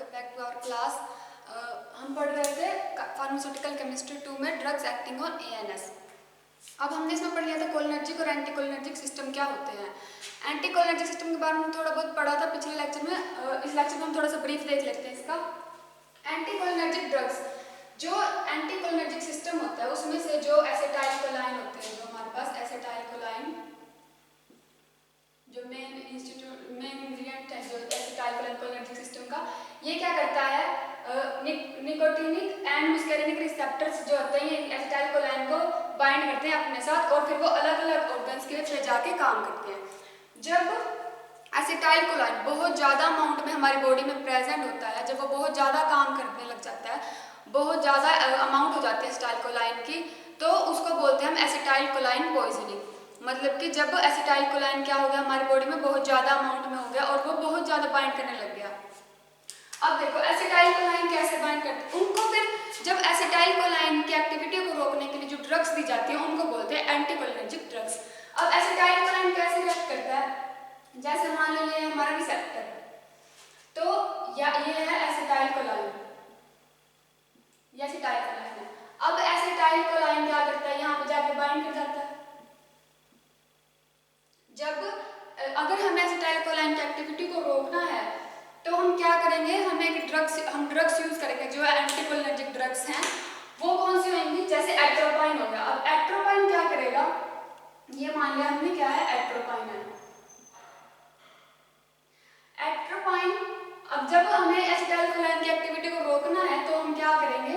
Welcome back to our class. हम पढ़ रहे थे फार्मास्यूटिकल केमिस्ट्री 2 में ड्रग्स एक्टिंग ऑन एएनएस। अब हमने इसमें पढ़ लिया था कोलिनर्जिक और एंटीकोलिनर्जिक सिस्टम क्या होते हैं। एंटीकोलिनर्जिक सिस्टम के बारे में थोड़ा बहुत पढ़ा था पिछले लेक्चर में। इस लेक्चर में हम थोड़ा सा ब्रीफ देख लेते हैं इसका। एंटीकोलिनर्जिक ड्रग्स, जो एंटीकोलिनर्जिक सिस्टम होता है उसमें से जो एसिटाइलकोलाइन होते हैं, जो हमारे पास एसिटाइलकोलाइन जो मेन इंग्रेडिएंट है जो एसिटाइलकोलाइन कोलिनर्जिक सिस्टम का, ये क्या करता है, निकोटिनिक एंड मुस्कैरिनिक रिसेप्टर्स जो होते हैं ये एसिटाइलकोलाइन को बाइंड करते हैं अपने साथ और फिर वो अलग अलग ऑर्गन्स के लिए जाके काम करते हैं। जब एसिटाइलकोलाइन बहुत ज़्यादा अमाउंट में हमारी बॉडी में प्रेजेंट होता है, जब वो बहुत ज़्यादा काम करने लग जाता है, बहुत ज़्यादा अमाउंट हो जाती है एसिटाइलकोलाइन की, तो उसको बोलते हैं हम एसिटाइलकोलाइन पॉइजनिंग। मतलब कि जब एसिटाइलकोलाइन क्या हो गया हमारी बॉडी में बहुत ज़्यादा अमाउंट में हो गया और वो बहुत ज़्यादा बाइंड करने लग गया। अब देखो एसिटाइलकोलाइन कैसे बाइंड करते हैं उनको, फिर जब एसिटाइलकोलाइन की एक्टिविटी को रोकने के लिए जो ड्रग्स दी जाती है उनको बोलते हैं एंटीकोलिनर्जिक ड्रग्स। अब एसिटाइलकोलाइन कैसे रिएक्ट करता है, जैसे मान लो ये हमारा रिसेप्टर, तो ये है एसिटाइलकोलाइन, ये एसिटाइलकोलाइन है। अब एसिटाइलकोलाइन क्या करता है, यहाँ पे जाके बाइंड कर जाता है। जब अगर हमें एसिटाइलकोलाइन की एक्टिविटी को रोकना है तो हम क्या करेंगे, हम ड्रग्स यूज करेंगे जो एंटीकोलिनर्जिक ड्रग्स हैं। वो कौन सी होंगी, जैसे एट्रोपाइन हो गया। अब एट्रोपाइन क्या करेगा, ये मान लिया हमने क्या है, एट्रोपाइन है। एट्रोपाइन, अब जब हमें एसिटाइलकोलाइन की एक्टिविटी को रोकना है तो हम क्या करेंगे,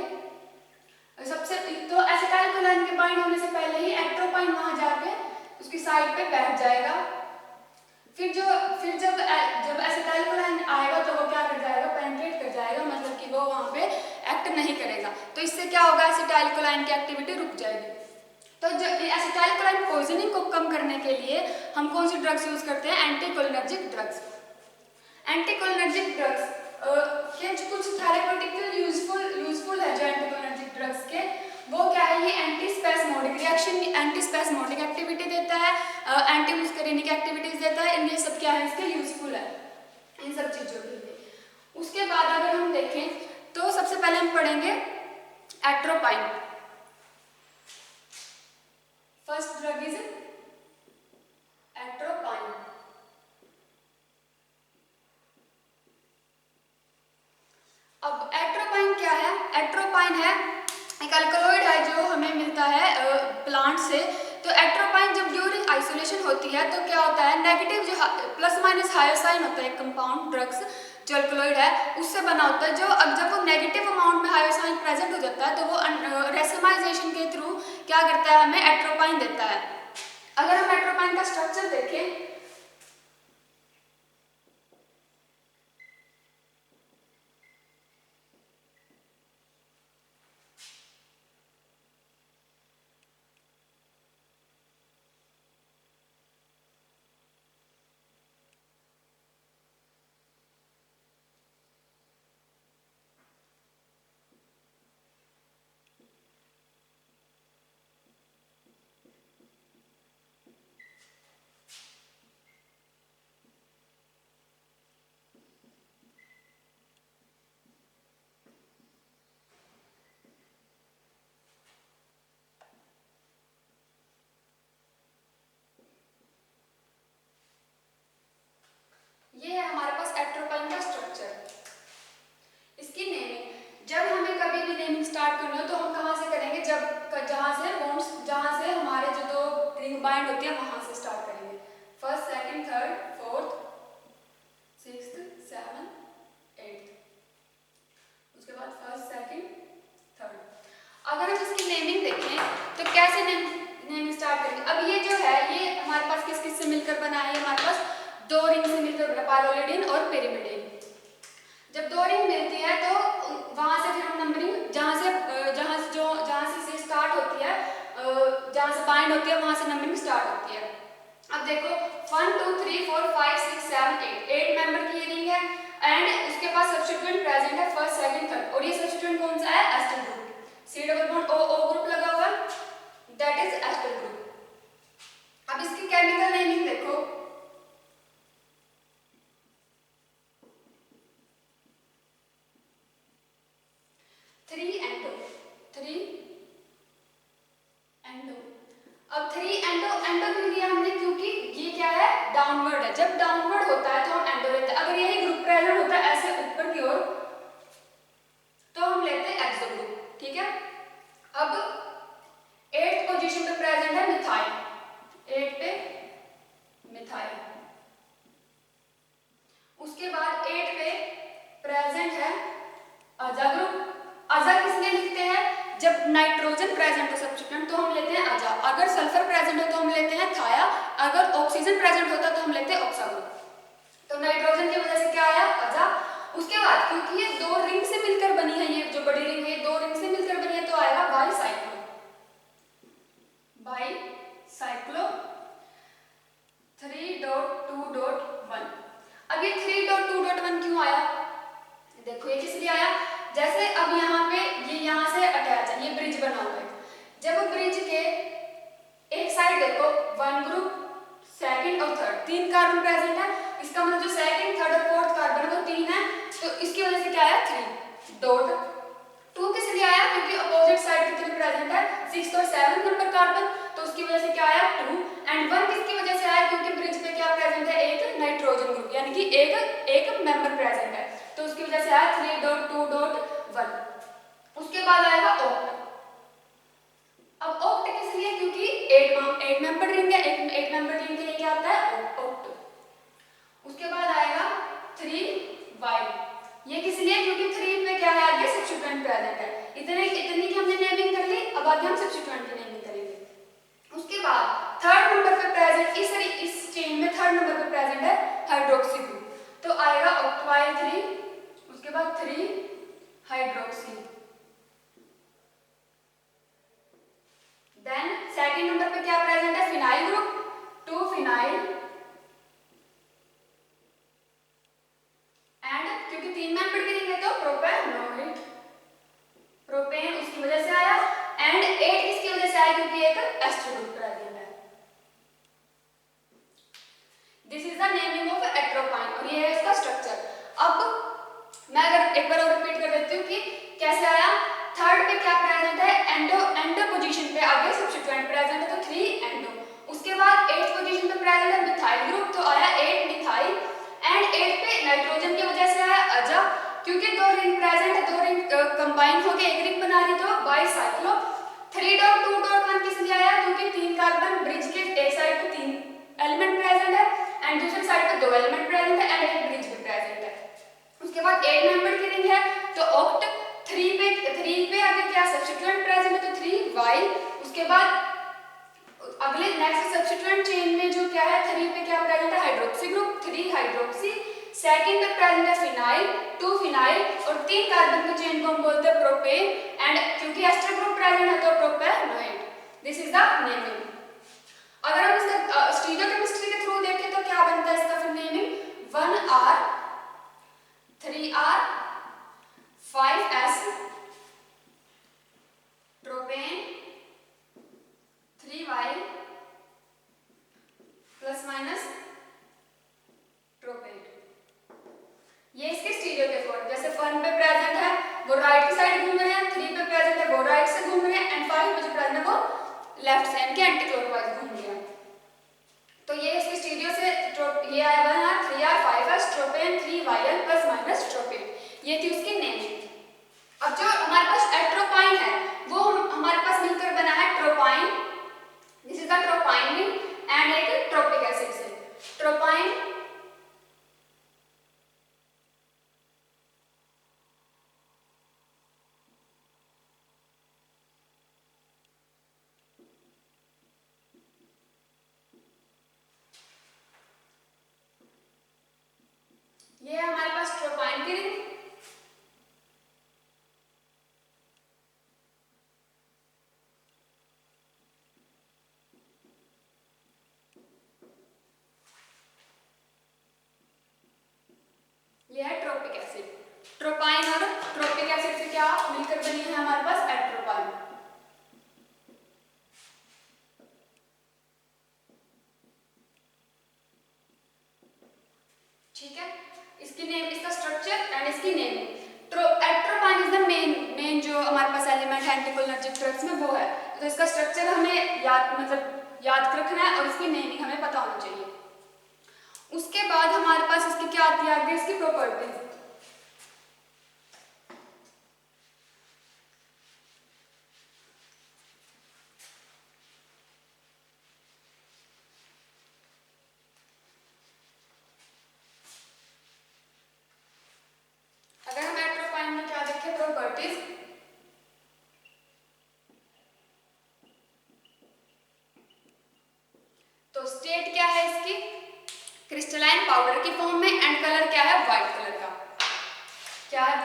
सबसे तो एसिटाइलकोलाइन के बाइंड होने से पहले ही एट्रोपाइन वहां जाके उसकी साइड पे बैठ जाएगा। फिर जब एसिटाइलकोलाइन आएगा तो वो क्या कर जाएगा, पेनिट्रेट कर जाएगा, मतलब कि वो वहां पे एक्ट नहीं करेगा। तो इससे क्या होगा, एसिटाइलकोलाइन की एक्टिविटी रुक जाएगी। तो जो एसिटाइलकोलाइन पॉइजनिंग को कम करने के लिए हम कौन सी ड्रग्स यूज करते हैं, एंटीकोलिनर्जिक ड्रग्स। एंटीकोलिनर्जिक ड्रग्स के जो कुछ थेरेप्यूटिकल यूजफुल है जो एंटीकोलिनर्जिक ड्रग्स के, वो क्या है, ये एंटीस्पेस्मोडिक रिएक्शन, एंटीस्पेस्मोडिक एक्टिविटी देता है, एंटी मुस्करिनिक एक्टिविटीज देता है। ये सब क्या है, इसके यूजफुल है इन सब चीजों के लिए। उसके बाद अगर हम देखें तो सबसे पहले हम पढ़ेंगे atropine. First drug is atropine. अब एट्रोपाइन क्या है, एट्रोपाइन है एक अल्कलॉइड है जो हमें मिलता है प्लांट से। तो एट्रोपाइन जब ड्यूरिंग आइसोलेशन होती है तो क्या होता है, नेगेटिव जो प्लस माइनस हायोसाइन होता है, एक कंपाउंड ड्रग्स जो अल्कलॉइड है उससे बना होता है। जो अब जब वो नेगेटिव अमाउंट में हायोसाइन प्रेजेंट हो जाता है तो वो रेसमाइजेशन के थ्रू क्या करता है, हमें एट्रोपाइन देता है। अगर हम एट्रोपाइन का स्ट्रक्चर देखें, ये है हमारे पास एट्रोपाइन का स्ट्रक्चर। इसकी नेमिंग, जब हमें कभी भी नेमिंग स्टार्ट करनी हो तो हम कहाँ से करेंगे, जहाँ से हमारे जो दो रिंग बाइंड होती है वहां से स्टार्ट करेंगे। First, second, third, fourth, sixth, seven, eighth, उसके बाद फर्स्ट, सेकंड, थर्ड। अगर हम इसकी नेमिंग देखें तो कैसे नेमिंग स्टार्ट करेंगे। अब ये जो है ये हमारे पास किस किस से मिलकर बना है, हमारे पास दो रिंग से मिलकर बना, पायरोलिडिन और पेरिमिडिन। जब दो रिंग मिलती है तो वहां से फिर हम नंबरिंग जहां से स्टार्ट होती है, जहां से बाइंड होती है वहां से नंबरिंग स्टार्ट होती है। अब देखो 1 2 3 4 5 6 7 8 मेंबर की ये रिंग है एंड उसके पास सब्स्टिट्यूएंट प्रेजेंट है फर्स्ट, सेकंड, थर्ड। और ये सब्स्टिट्यूएंट कौन सा है, ester group. C double bond O group लगा हुआ है, दैट इज एस्टर ग्रुप। अब इसकी केमिकल नेमिंग देखो, प्रेजेंट हो सब्स्टिट्यूएंट तो हम लेते हैं अजा, अगर सल्फर प्रेजेंट हो तो हम लेते हैं थाया, अगर ऑक्सीजन प्रेजेंट होता तो हम लेते हैं ऑक्सा ग्रुप। तो नाइट्रोजन की वजह से क्या आया अजा। उसके बाद क्योंकि ये दो रिंग से मिलकर बनी है, ये जो बड़ी रिंग है दो रिंग से मिलकर बनी है तो आएगा बाईसाइक्लो, बाईसाइक्लो 3.2.1। अब ये 3.2.1 क्यों आया, देखो ये किस लिए आया, जैसे अब यहाँ पे ये यहाँ से अटैच है, ये ब्रिज बना हुआ है, जब ब्रिज के एक साइड देखो वन ग्रुप सेकंड और थर्ड, तीन कार्बन प्रेजेंट है, इसका मतलब जो सेकंड थर्ड और फोर्थ कार्बन वो तीन है, तो इसकी वजह से क्या आया 3.2 किस लिए आया, क्योंकि अपोजिट साइड कितने प्रेजेंट है 6 और 7 नंबर कार्बन, तो उसकी वजह से क्या आया 2, एंड 1 किसकी वजह से आया, क्योंकि ब्रिज पे क्या प्रेजेंट है एक नाइट्रोजन ग्रुप, यानी कि एक मेंबर प्रेजेंट है, तो उसकी वजह से आया 3.2.1। उसके बाद आएगा ऑक्ट। अब ऑक्ट किस लिए, क्योंकि एक मेंबर रिंग है, एक मेंबर रिंग के लिए क्या आता है ऑक्ट। उसके बाद आएगा 3y, ये किस लिए, क्योंकि 3 में क्या है आगे सब्स्टिट्यूएंट प्रेजेंट है, इतनी की हमने नेमिंग कर ली, अब आगे हम सब्स्टिट्यूएंट की नेमिंग करेंगे। उसके बाद थर्ड नंबर पे प्रेजेंट, इस चेन में थर्ड नंबर पे प्रेजेंट है हाइड्रोक्सी ग्रुप, तो आएगा ऑक्टोआइल 3, उसके बाद 3 हाइड्रोक्सी। देन सेकंड नंबर पे क्या प्रेजेंट है फिनाइल ग्रुप, 2 फिनाइल, एंड क्योंकि तीन मेंबर की रिंग है तो प्रोपेनोइड, प्रोपेन उसकी वजह से आया, एंड 8 किसकी वजह से आया, क्योंकि एक एस्टर ग्रुप प्रेजेंट है। This is the naming of atropine, और ये है इसका स्ट्रक्चर। अब मैं अगर एक बार और रिपीट कर देती हूँ कि कैसे आया, थर्ड पे क्या प्रेजेंट है एंडो पोजीशन पे आगे सब्स्टिट्यूएंट प्रेजेंट है तो 3 एंडो, उसके बाद 8th पोजीशन पे प्रेजेंट है मिथाइल ग्रुप तो आया 8 मिथाइल, एंड 8 पे नाइट्रोजन की वजह से आया अजा, क्योंकि दो रिंग प्रेजेंट है, दो रिंग कंबाइन होकर एक रिंग बना रही तो बाईसाइक्लो। 3.2.1 किस लिए आया, क्योंकि तीन कार्बन ब्रिज के एक साइड पे तीन एलिमेंट प्रेजेंट है एंड दूसरी साइड पे दो एलिमेंट प्रेजेंट है एंड एक ब्रिज पे प्रेजेंट है। उसके बाद 8 मेंबर की रिंग है तो ऑक्ट, 3 पे आगे क्या सब्स्टिट्यूएंट प्रेजेंट है तो 3y। उसके बाद अगले नेक्स्ट सब्स्टिट्यूएंट चेन में जो क्या है 3 पे क्या प्रेजेंट है हाइड्रोक्सी ग्रुप 3 हाइड्रोक्सी, सेकंड पे प्रेजेंट है फिनाइल 2 फिनाइल, और 3 कार्बन की चेन को हम बोलते हैं प्रोपेन, एंड क्योंकि एस्टर ग्रुप प्रेजेंट है तो propanoid. This is the naming. अगर हम इसका स्टीरियोकेमिस्ट्री के थ्रू देखें तो क्या बनता है इसका फिर naming, 1r 3r 5s propane 3y plus minus propane. ये इसके स्टीरियो के फॉर्म, जैसे 1 पे प्रेजेंट है वो राइट की साइड घूम रहे हैं, 3 पे प्रेजेंट है वो राइट से घूम रहे हैं, एंड 5 पे जो प्रेजेंट है वो लेफ्ट साइड के एंटी क्लॉकवाइज घूम रहे हैं। तो ये इसके स्टीरियो से ये आया 1r 3r 5s tropane 3yl plus minus tropane, ये थी उसकी नेमिंग। अब जो हमारे पास एट्रोपाइन है वो हमारे पास मिलकर बना है ट्रोपाइन, दिस इज द ट्रोपाइन एंड एक ट्रोपिक एसिड से। ट्रोपाइन ये है हमारे पास ट्रोपाइन की रिंग, ये है ट्रोपिक एसिड। ट्रोपाइन और ट्रोपिक एसिड से क्या मिलकर बनी है हमारे पास एट्रोपाइन। ठीक है, इसकी नेम, इसका स्ट्रक्चर एंड इसकी naming. Atropine is the main जो हमारे पास एलिमेंट है एंटीकोलिनर्जिक ड्रग्स में वो है, तो इसका स्ट्रक्चर हमें याद रखना है और इसकी नेमिंग हमें पता होनी चाहिए। उसके बाद हमारे पास इसकी क्या आती है आगे इसकी प्रॉपर्टीज। अगर हम एट्रोपाइन में क्या देखें प्रॉपर्टीज,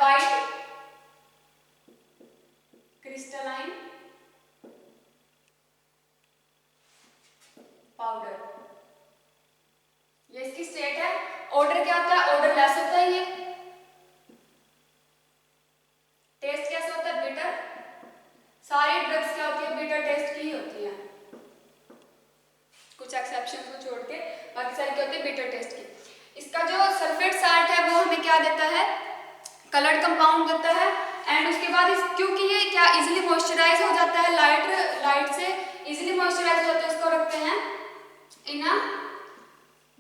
वाइट क्रिस्टलाइन पाउडर, ये इसकी स्टेट है। ऑर्डर क्या होता है? ऑर्डर लेस होता है। ये टेस्ट कैसे होता है? बिटर। सारी ड्रग्स क्या होती है? बिटर टेस्ट की ही होती है, कुछ एक्सेप्शन को छोड़ के बाकी सारी क्या होती है? बिटर टेस्ट की। इसका जो सल्फेट साल्ट है वो हमें क्या देता है? कलर्ड कंपाउंड देता है। एंड उसके बाद क्योंकि ये क्या इजीली मॉइस्चराइज हो जाता है, लाइट से इजीली मॉइस्चराइज हो जाता है, इसको रखते हैं इन अ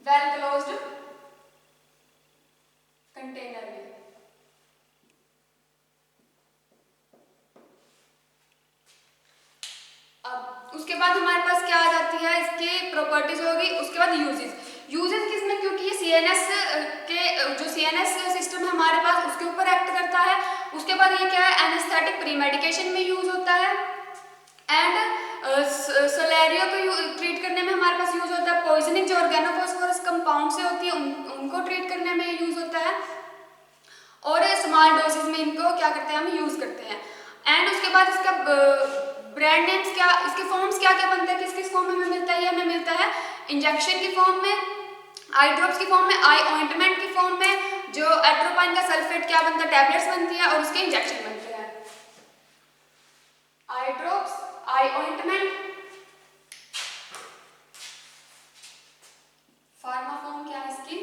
वेल क्लोज्ड कंटेनर में। अब उसके बाद हमारे पास क्या आ जाती है? इसकी प्रॉपर्टीज होगी। उसके बाद यूजेस किसमें? क्योंकि ये सीएनएस के जो सीएनएस सिस्टम है हमारे पास उसके ऊपर एक्ट करता है। उसके बाद ये क्या है? एनेस्थेटिक प्री मेडिकेशन में यूज होता है। एंड सलेरियो को ट्रीट करने में हमारे पास यूज होता है। पॉइजनिंग जो ऑर्गेनोफॉस्फोरस कंपाउंड से होती है उनको ट्रीट करने में यूज होता है। और स्मॉल डोजेस में इनको क्या करते हैं? हम यूज करते हैं। एंड उसके बाद इसका ब्रांड नेम्स क्या, इसके फॉर्म्स क्या क्या बनते हैं, किस किस फॉर्म में हमें मिलता है? ये हमें मिलता है इंजेक्शन की फॉर्म में, आई ड्रॉप्स की फॉर्म में, आई ऑइंटमेंट की फॉर्म में। जो एट्रोपाइन का सल्फेट क्या बनता है? टैबलेट्स बनती है और उसके इंजेक्शन बनते हैं। आई ड्रॉप्स, आई ऑइंटमेंट, फार्मा फॉर्म क्या है इसकी?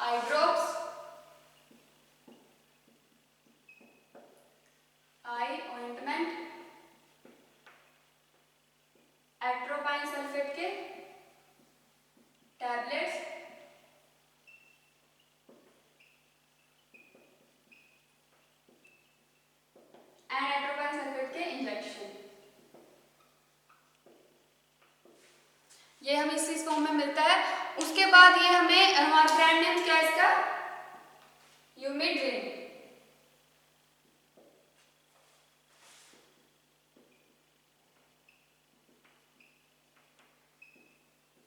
आई ड्रॉप्स, आई ऑइंटमेंट, एट्रोपाइन सल्फेट के टैबलेट्स, एंड एट्रोपाइन सल्फेट के इंजेक्शन। ये हमें इस फॉर्म में मिलता है। उसके बाद ये हमें हमारा ब्रांड नेम क्या है इसका? यूमिड्रिन।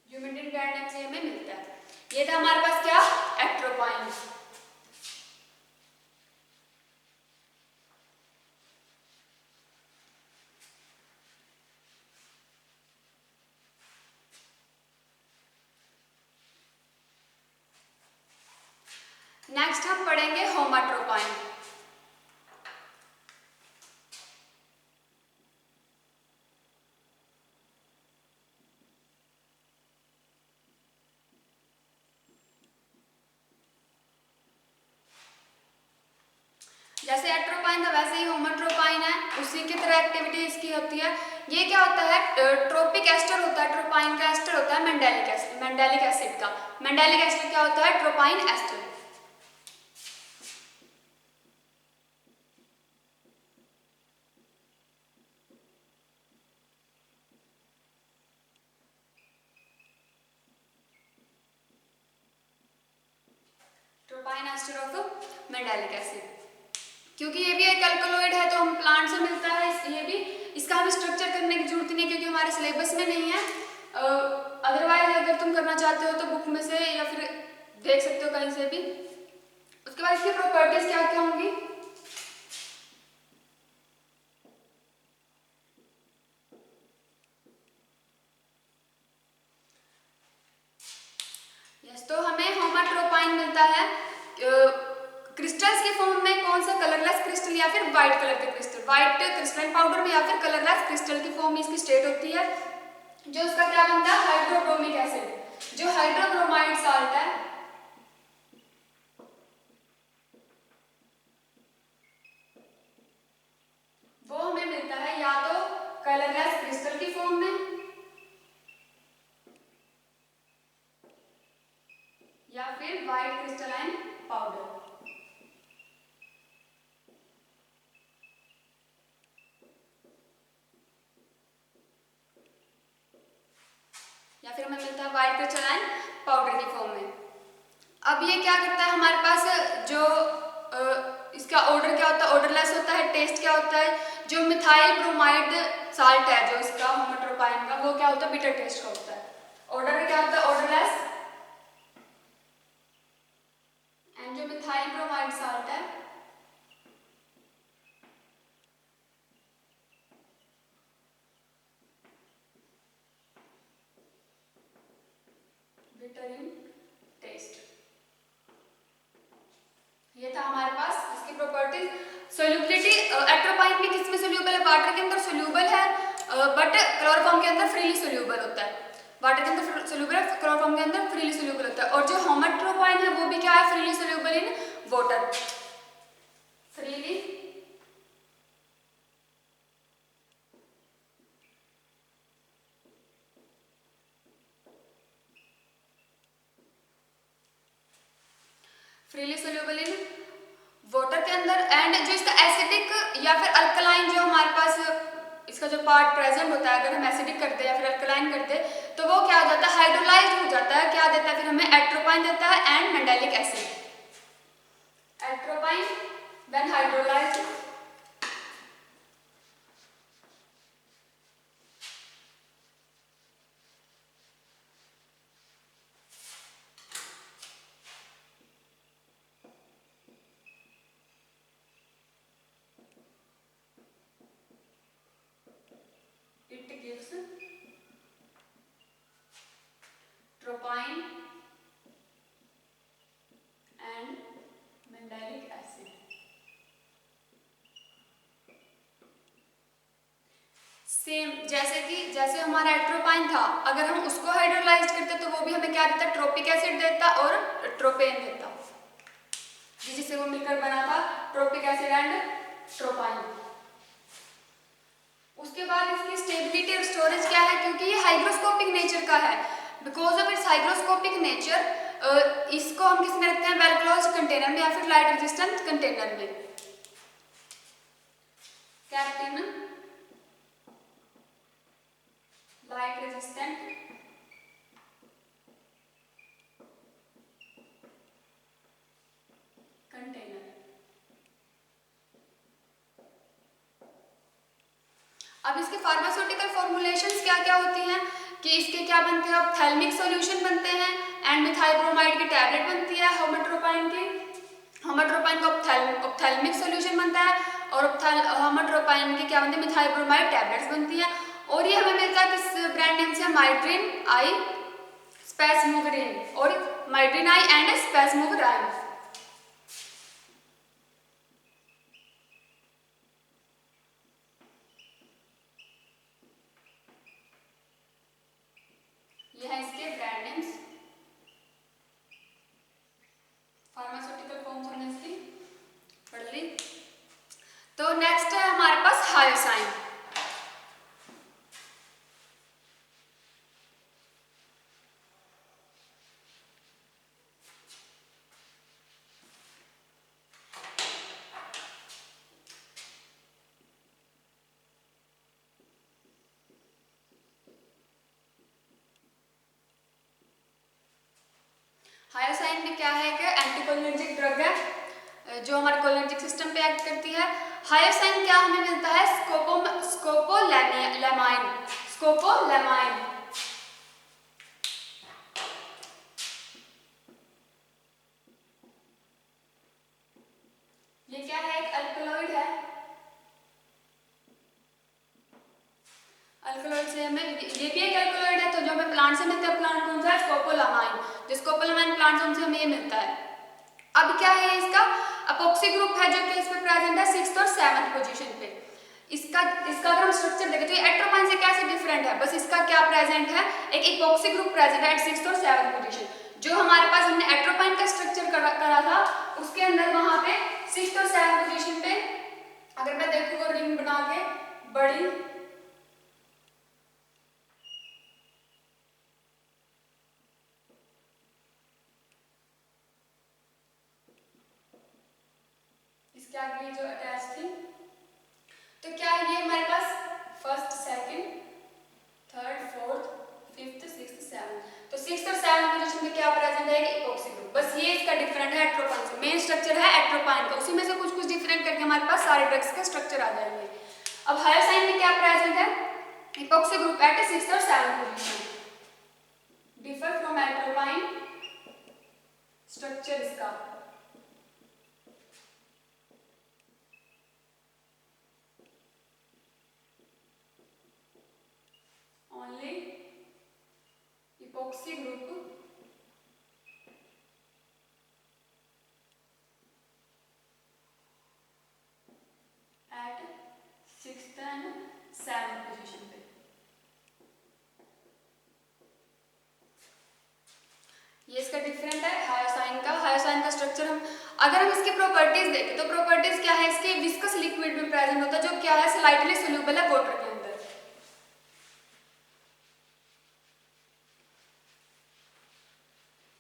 यूमिड्रिन ब्रांड नेम से हमें मिलता है। ये था हमारे पास क्या? एट्रोपाइन। नेक्स्ट हम पढ़ेंगे होमाट्रोपाइन। जैसे एट्रोपाइन था वैसे ही होमाट्रोपाइन है, उसी की तरह एक्टिविटी इसकी होती है। ये क्या होता है? ट्रोपिक एस्टर होता है, ट्रोपाइन का एस्टर होता है मेंडेलिक एसिड का। मेंडेलिक एसिड क्या होता है? Tropine ester. Tropine ester of mandelic acid. क्योंकि ये भी एक अल्कलॉइड है तो हम प्लांट से मिलता है, ये भी इसका हमें स्ट्रक्चर करने की जरूरत नहीं है क्योंकि हमारे सिलेबस में नहीं है। अदरवाइज अगर तुम करना चाहते हो तो बुक में से या फिर देख सकते हो कहीं से भी। उसके बाद इसकी प्रॉपर्टीज क्या क्या होंगी? तो हमें होमाट्रोपाइन मिलता है क्रिस्टल्स के फॉर्म में। कौन सा? कलरलेस क्रिस्टल या फिर व्हाइट कलर के क्रिस्टल, व्हाइट क्रिस्टलाइन पाउडर में या फिर कलरलेस क्रिस्टल की फॉर्म में इसकी स्टेट होती है। जो उसका क्या बनता है? Hydrobromic acid. जो हाइड्रोब्रोमाइड साल्ट है वो हमें मिलता है या तो कलरलेस क्रिस्टल की फॉर्म में या फिर व्हाइट क्रिस्टलाइन पाउडर। या फिर हमें मिलता है व्हाइट क्रिस्टलाइन पाउडर की फॉर्म में। अब ये क्या करता है हमारे पास? जो इसका ऑर्डर क्या होता है? ऑर्डरलेस होता है। टेस्ट क्या होता है? जो मिथाइल ब्रोमाइड साल्ट है जो इसका होमोट्रोपाइन का, वो क्या होता है, बिटर टेस्ट का होता है। ऑर्डर क्या होता है, ऑर्डरलेस। एंड जो मिथाइल ब्रोमाइड साल्ट है बिटर इन टेस्ट। ये था हमारे पास इसकी प्रॉपर्टीज। सोल्यूबिलिटी, एट्रोपाइन भी किसमें सोल्यूबल है, वाटर के अंदर सोल्यूबल है, बट क्लोरोफॉर्म के अंदर फ्रीली सोल्यूबल होता है। वाटर के अंदर सोल्यूबल है, क्लोरोफॉर्म के अंदर फ्रीली सोल्यूबल होता है। और जो होमोट्रोपाइन है वो भी क्या है, freely soluble in water, freely freely soluble in water के अंदर। एंड जो इसका एसिडिक या फिर अल्कलाइन, जो हमारे पास इसका जो पार्ट प्रेजेंट होता है, अगर हम एसिडिक करते हैं या फिर अल्कलाइन करते हैं तो वो क्या हो जाता है, हाइड्रोलाइज्ड हो जाता है। क्या देता है फिर हमें, एट्रोपाइन देता है and mandelic acid. Atropine when hydrolysed it gives tropine and mandelic acid। Same जैसे हमारा एट्रोपाइन था, अगर हम उसको हाइड्रोलाइज्ड करते तो वो भी हमें क्या देता, ट्रोपिक एसिड देता और ट्रोपेन देता, जिससे वो मिलकर बना था ट्रोपिक एसिड एंड ट्रोपाइन। उसके बाद इसकी स्टेबिलिटी और स्टोरेज क्या है, क्योंकि ये हाइग्रोस्कोपिक नेचर का है, because of its hygroscopic nature इसको हम किस में रखते हैं, वेल क्लोज्ड कंटेनर में या फिर लाइट रेजिस्टेंट कंटेनर में। kept in light resistant container। अब इसके फार्मास्यूटिकल फॉर्मुलेशंस क्या क्या होती हैं कि इसके क्या बनते हैं, ऑप्थेल्मिक सॉल्यूशन बनते हैं एंड मिथाइल ब्रोमाइड की टैबलेट बनती है होमोट्रोपाइन की। होमोट्रोपाइन का ऑप्थेल्मिक सॉल्यूशन बनता है और होमोट्रोपाइन की क्या बनती है, मिथाइल ब्रोमाइड टैबलेट्स बनती हैं। और ये हमें मिलता है किस ब्रांड नेम से, माइड्रिन आई स्पेसमोग्रिन और माइड्रिन आई एंड स्पेसमोग्राइन। ये है इसके ब्रांड नेम्स, फार्मास्यूटिकल फॉर्म्स हमने इसकी पढ़ ली। तो नेक्स्ट है हमारे पास हायोसाइन। हायोसाइन में क्या है कि एंटीकोलिनर्जिक ड्रग है जो हमारे कोलिनर्जिक सिस्टम पे एक्ट करती है। हायोसाइन क्या हमें मिलता है, स्कोपोलैमाइन। ये क्या है, एक अल्कलॉइड है। अल्कलॉइड से हमें ये भी एक अल्कलॉइड है, तो जो हमें प्लांट से मिलता है, प्लांट कौन सा है, स्कोपोलामाइन। जो स्कोपोलामाइन प्लांट से हमें ये मिलता है। अब क्या है इसका अपोक्सी ग्रुप है जो कि इस पे प्रेजेंट है 6th और 7th पोजीशन पे। इसका अगर हम स्ट्रक्चर देखें तो ये एट्रोपाइन से कैसे डिफरेंट है, बस इसका क्या प्रेजेंट है, एक इपोक्सी ग्रुप प्रेजेंट है एट 6th और 7th पोजीशन। जो हमारे पास हमने एट्रोपाइन का स्ट्रक्चर करा था उसके अंदर वहां पे 6th और 7th पोजीशन पे अगर मैं देखूँ रिंग बना के बड़ी इसके आगे जो अटैच थी, तो क्या ये हमारे पास 1st, 2nd, 3rd, 4th, 5th, 6th, 7th, तो 6th और 7th पोजीशन में क्या प्रेजेंट है, इपोक्सी ग्रुप। बस ये इसका डिफरेंट है एट्रोपाइन से। मेन स्ट्रक्चर है एट्रोपाइन का, उसी में से कुछ डिफरेंट करके हमारे पास सारे ड्रग्स के स्ट्रक्चर आ जाएंगे। at 6th और 7th position. Differ from atropine structure इसका. Only epoxy group at 6th and 7th position पे. ये इसका डिफरेंट है हायोसाइन का. हायोसाइन का स्ट्रक्चर अगर हम इसकी प्रॉपर्टीज देखें तो प्रॉपर्टीज क्या है इसके, विस्कस लिक्विड में प्रेजेंट होता है जो क्या है स्लाइटली सोल्यूबल है वाटर के अंदर.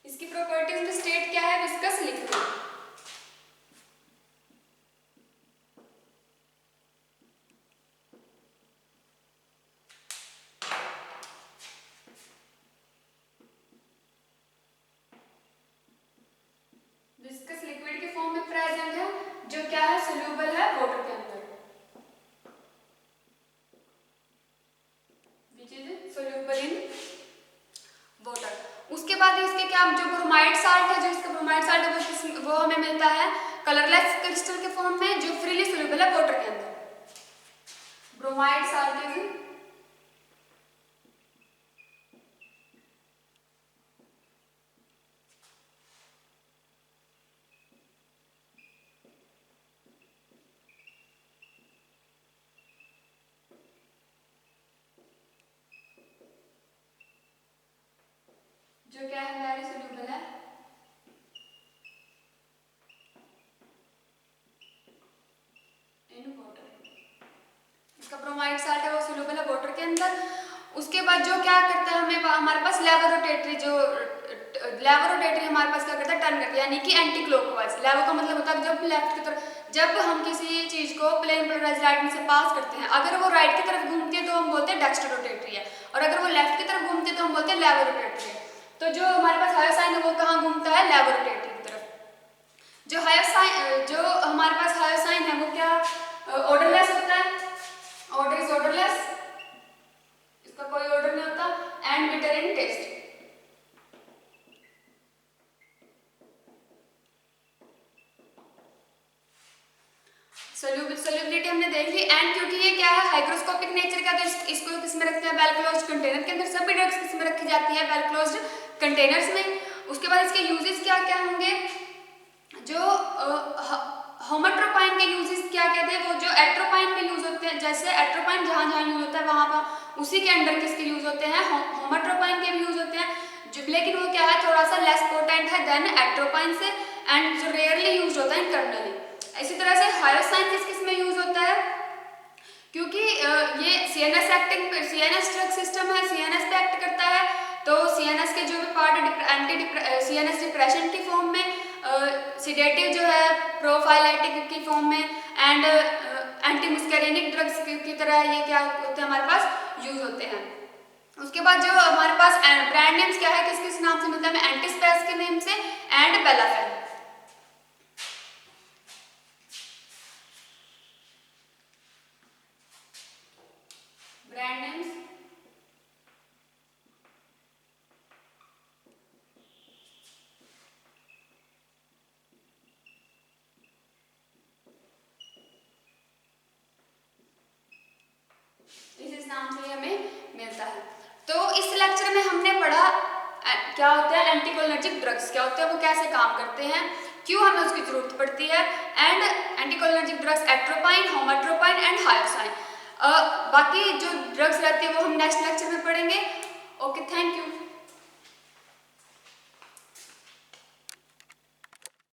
इसकी प्रॉपर्टीज में स्टेट क्या है, विस्कस लिक्विड. विस्कस लिक्विड के फॉर्म में प्रेजेंट है जो क्या है सोल्यूबल है वाटर के अंदर, which is soluble in water. उसके बाद इसके क्या जो ब्रोमाइड साल्ट है, जो इसका ब्रोमाइड साल्ट है वो हमें मिलता है कलरलेस क्रिस्टल के फॉर्म में जो फ्रीली सोल्यूबल है वाटर के अंदर. ब्रोमाइड साल्ट इज जो क्या है वेरी सोल्यूबल है इन वाटर. इसका ब्रोमाइड साल्ट है वो सोल्यूबल है वाटर के अंदर. उसके बाद जो क्या करता है हमें हमारे पास लेवोरोटेटरी हमारे पास क्या करता है टर्न करता है यानी कि एंटी क्लॉकवाइज. लेवो का मतलब होता है जब लेफ्ट की तरफ, जब हम किसी चीज को प्लेन पोलराइज्ड लाइट में से पास करते हैं अगर वो राइट की तरफ घूमती है तो हम बोलते हैं डेक्स्ट्रोरोटेटरी है, और अगर वो लेफ्ट की तरफ घूमती है तो हम बोलते हैं लेवोरोटेटरी है. तो जो हमारे पास हायोसाइन है वो कहाँ घूमता है, लेवोरोटेटरी की तरफ. जो हमारे पास हायोसाइन है वो क्या ऑर्डरलेस होता है, ऑर्डर इज ऑर्डरलेस, इसका कोई ऑर्डर नहीं होता, and bitter in taste. Solubility हमने देख ली. एंड क्योंकि ये क्या है हाइग्रोस्कोपिक नेचर का तो इसको किस में रखते हैं, वेल क्लोज्ड कंटेनर के अंदर. सभी ड्रग्स किस में रखी जाती है, वेल क्लोज्ड कंटेनर्स में. उसके बाद इसके यूजेस क्या क्या होंगे, जो होमोट्रोपाइन के यूजेस क्या क्या थे, वो जो एट्रोपाइन में यूज होते हैं, जैसे एट्रोपाइन जहाँ जहाँ यूज होता है वहाँ पर उसी के अंडर किसके यूज होते हैं, होमोट्रोपाइन के भी यूज होते हैं. लेकिन वो क्या है थोड़ा सा लेस पोटेंट है देन एट्रोपाइन से, एंड जो रेयरली यूज होता है इंटरनली. इसी तरह से हायोसाइन किस किस में यूज होता है, क्योंकि ये CNS acting, CNS drug system है, सीएनएस पे एक्ट करता है. तो सीएनएस के जो भी पार्ट एंटी सीएनएस डिप्रेशन की फॉर्म में, सिडेटिव जो है प्रोफाइलेटिक की फॉर्म में, एंड एंटी मुस्कैरिनिक ड्रग्स की तरह ये क्या होते हैं हमारे पास यूज होते हैं. उसके बाद जो हमारे पास ब्रांड नेम्स क्या है, किस किस नाम से मिलता है, एंटीस्पेस के नेम से एंड बेलाफेन. ब्रांड नेम्स इस नाम से हमें मिलता है. तो इस लेक्चर में हमने पढ़ा क्या होता है एंटीकोलिनर्जिक ड्रग्स, क्या होते हैं वो कैसे काम करते हैं, क्यों हमें उसकी जरूरत पड़ती है, and anticholinergic drugs atropine, homatropine and hyoscine. बाकी जो ड्रग्स रहती है वो हम नेक्स्ट लेक्चर में पढ़ेंगे. Okay, thank you.